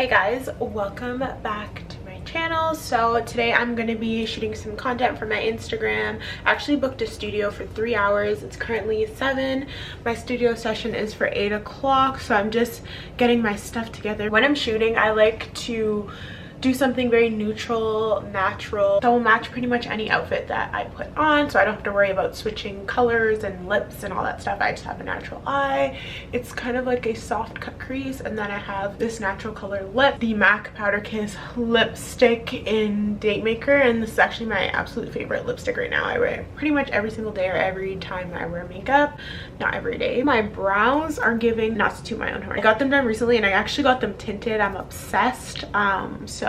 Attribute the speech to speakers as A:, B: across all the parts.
A: Hey guys, welcome back to my channel. So today I'm going to be shooting some content for my Instagram. I actually booked a studio for 3 hours. It's currently 7. My studio session is for 8 o'clock, so I'm just getting my stuff together. When I'm shooting, I like to do something very neutral, natural. So I will match pretty much any outfit that I put on, so I don't have to worry about switching colors and lips and all that stuff. I just have a natural eye. It's kind of like a soft cut crease, and then I have this natural color lip, the MAC Powder Kiss lipstick in Date Maker, and this is actually my absolute favorite lipstick right now. I wear it pretty much every single day or every time I wear makeup, not every day. My brows are giving, not to toot my own horn, I got them done recently and I actually got them tinted. I'm obsessed.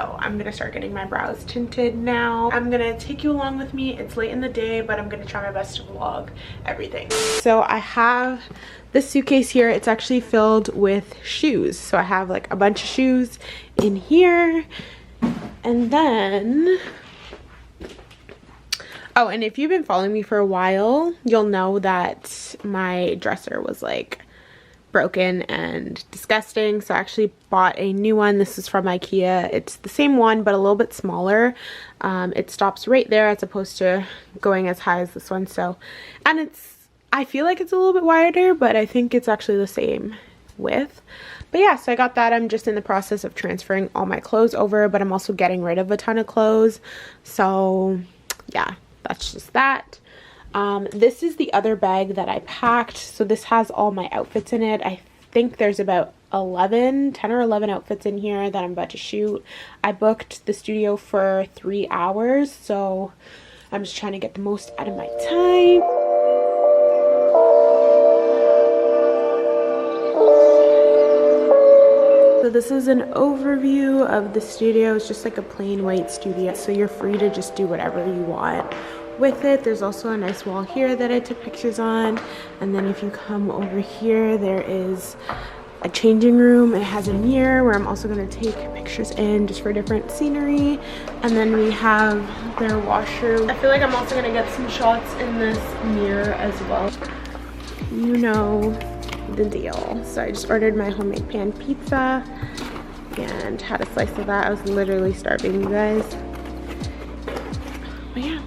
A: So I'm gonna start getting my brows tinted now. I'm gonna take you along with me. It's late in the day, but I'm gonna try my best to vlog everything. So I have this suitcase here. It's actually filled with shoes. So I have like a bunch of shoes in here. And then, oh, and if you've been following me for a while, you'll know that my dresser was like broken and disgusting, so I actually bought a new one. This is from IKEA. It's the same one but a little bit smaller. It stops right there as opposed to going as high as this one. So, and it's, I feel like it's a little bit wider, but I think it's actually the same width. But yeah, so I got that. I'm just in the process of transferring all my clothes over, but I'm also getting rid of a ton of clothes. So yeah, that's just that. This is the other bag that I packed. So this has all my outfits in it. I think there's about 10 or 11 outfits in here that I'm about to shoot. I booked the studio for 3 hours, so I'm just trying to get the most out of my time. So this is an overview of the studio. It's just like a plain white studio, so you're free to just do whatever you want with it. There's also a nice wall here that I took pictures on, and then if you come over here, there is a changing room. It has a mirror where I'm also going to take pictures in just for different scenery, and then we have their washroom. I feel like I'm also going to get some shots in this mirror as well. You know the deal. So I just ordered my homemade pan pizza and had a slice of that. I was literally starving, you guys. But yeah.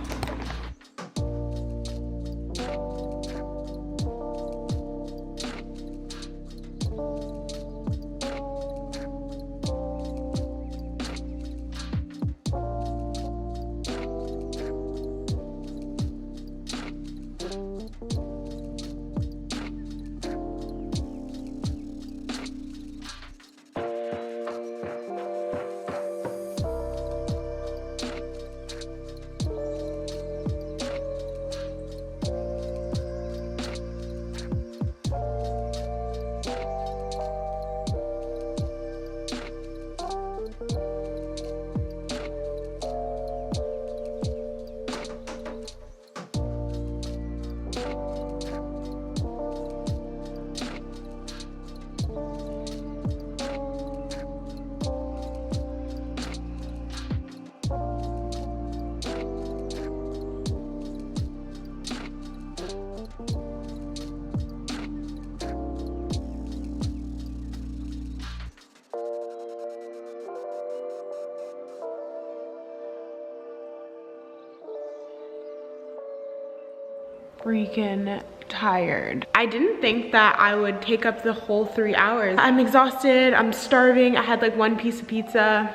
A: Freaking tired. I didn't think that I would take up the whole 3 hours. I'm exhausted, I'm starving. I had like one piece of pizza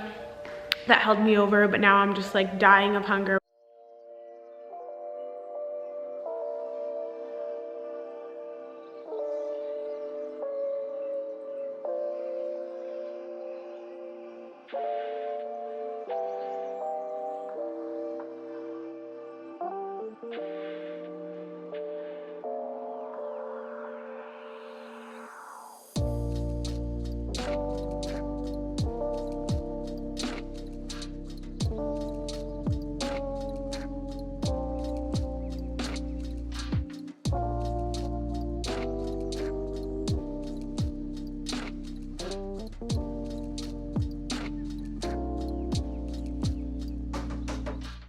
A: that held me over, but now I'm just like dying of hunger.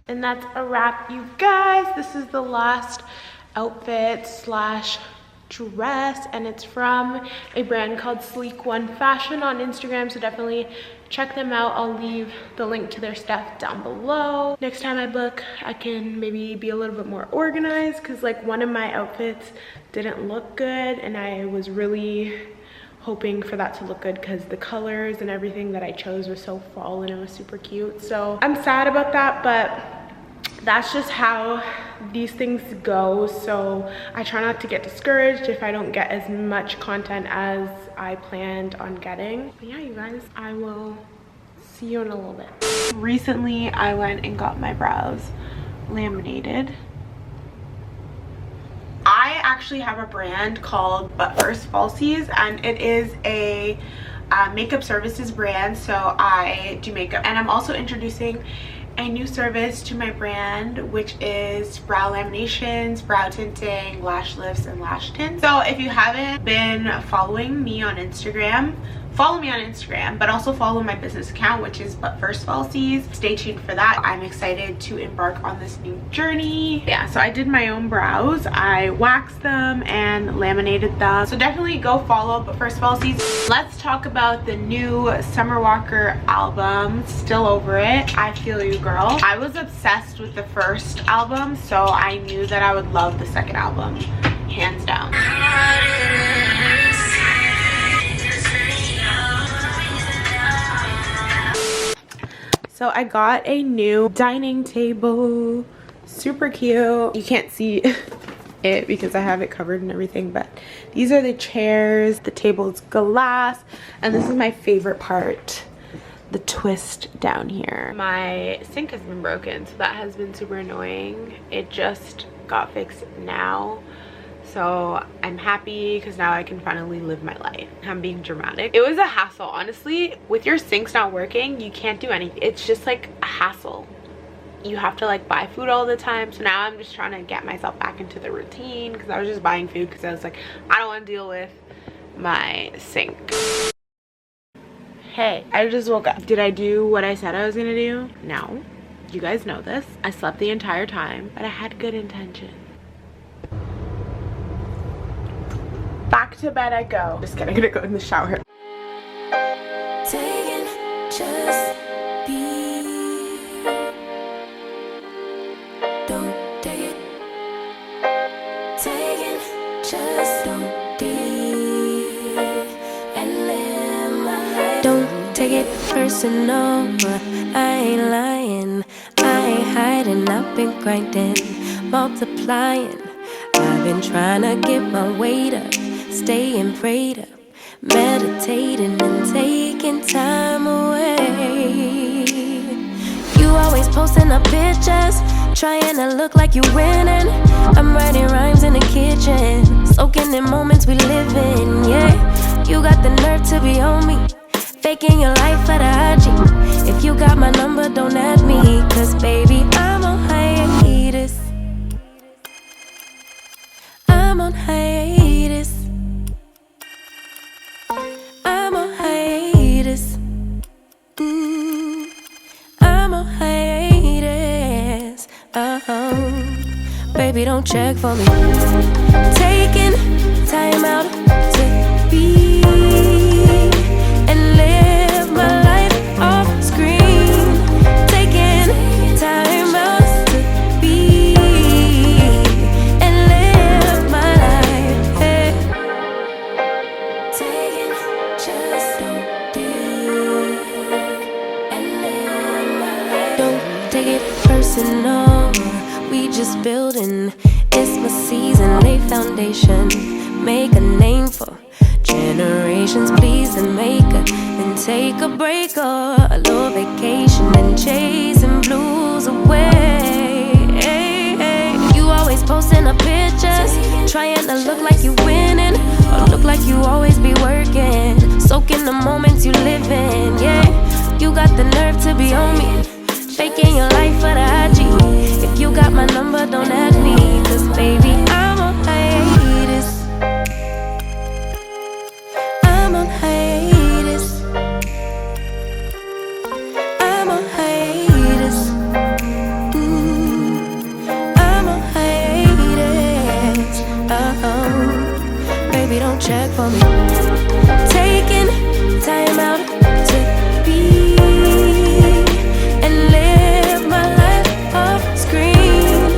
A: And that's a wrap, you guys. This is the last outfit slash dress, and it's from a brand called Sleek One Fashion on Instagram, so definitely check them out. I'll leave the link to their stuff down below. Next time I book, I can maybe be a little bit more organized, because like one of my outfits didn't look good, and I was really hoping for that to look good because the colors and everything that I chose was so fall and it was super cute. So I'm sad about that, but that's just how these things go. So I try not to get discouraged if I don't get as much content as I planned on getting. But yeah, you guys, I will see you in a little bit. Recently I went and got my brows laminated. I actually have a brand called But First Falsies, and it is a makeup services brand. So I do makeup, and I'm also introducing a new service to my brand, which is brow laminations, brow tinting, lash lifts, and lash tints. So if you haven't been following me on Instagram, follow me on Instagram, but also follow my business account, which is But First Falsies. Stay tuned for that. I'm excited to embark on this new journey. Yeah, so I did my own brows. I waxed them and laminated them. So definitely go follow But First Falsies. Let's talk about the new Summer Walker album, Still Over It. I Feel You, Girl. I was obsessed with the first album, so I knew that I would love the second album, hands down. So I got a new dining table, super cute. You can't see it because I have it covered and everything, but these are the chairs. The table's glass, and this is my favorite part, the twist down here. My sink has been broken, so that has been super annoying. It just got fixed now. So I'm happy because now I can finally live my life. I'm being dramatic. It was a hassle, honestly. With your sinks not working, you can't do anything. It's just like a hassle. You have to like buy food all the time. So now I'm just trying to get myself back into the routine, because I was just buying food because I was like, I don't want to deal with my sink. Hey, I just woke up. Did I do what I said I was gonna do? No. You guys know this. I slept the entire time, but I had good intention. Back to bed I go. Just kidding, I'm gonna go in the shower.
B: personal, I ain't lying, I ain't hiding. I've been grinding, multiplying. I've been trying to get my weight up, staying prayed up, meditating and taking time away. You always posting up pictures, trying to look like you winning. I'm writing rhymes in the kitchen, soaking in moments we live in, yeah. You got the nerve to be on me, faking your life for the IG. If you got my number, don't add me, cause baby, I'm on hiatus. I'm on hiatus. I'm on hiatus. I'm on hiatus. Baby, don't check for me. Taking time out to be and live my life off screen. Taking time out to be and live my life. Hey. Taking just don't be and live my life. Don't take it personal, we just building. It's my season, lay foundation, make a name for generations. Please and make a, then take a break or a little vacation and chasing blues away. Hey, hey. You always posting up pictures, trying to look like you winning, or look like you always be working, soaking the moments you live in, yeah. You got the nerve to be on me, faking your life for the IG. If you got my number, don't add me, cause baby, I'm on hiatus. I'm on hiatus. I'm on hiatus. I'm on hiatus. Baby, don't check for me. Taking time out to be and live my life off screen.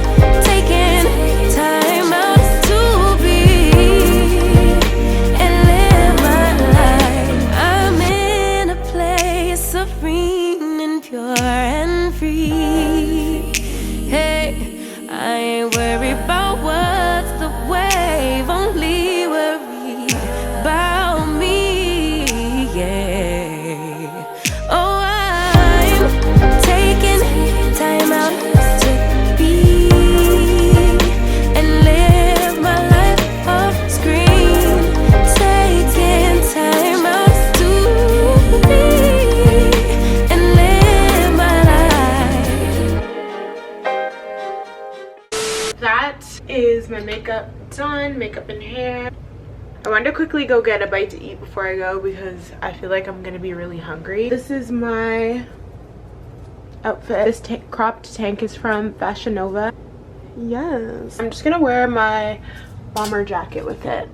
B: Taking time out to be and live my life. I'm in a place serene and pure and free. Hey, I ain't worried about what's the wave, only worry about me, yeah. Oh, I'm taking time out to be and live my life off screen. Taking time out to be and live my life.
A: That is my makeup done, makeup and hair. I wanted to quickly go get a bite to eat before I go because I feel like I'm gonna be really hungry. This is my outfit. This cropped tank is from Fashion Nova. Yes. I'm just gonna wear my bomber jacket with it.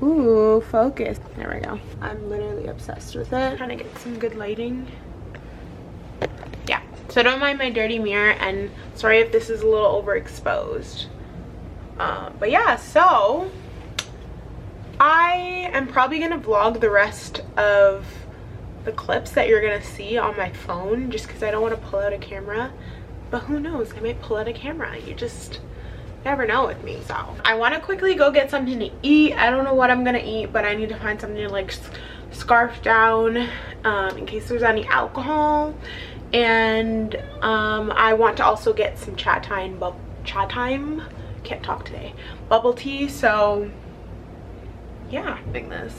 A: Ooh, focus. There we go. I'm literally obsessed with it. Trying to get some good lighting. Yeah. So don't mind my dirty mirror, and sorry if this is a little overexposed. But yeah, so I am probably gonna vlog the rest of the clips that you're gonna see on my phone, just because I don't want to pull out a camera. But who knows, I might pull out a camera. You just never know with me. So I want to quickly go get something to eat. I don't know what I'm gonna eat, but I need to find something to like scarf down in case there's any alcohol. And I want to also get some chat time, can't talk today, bubble tea. So yeah, doing this.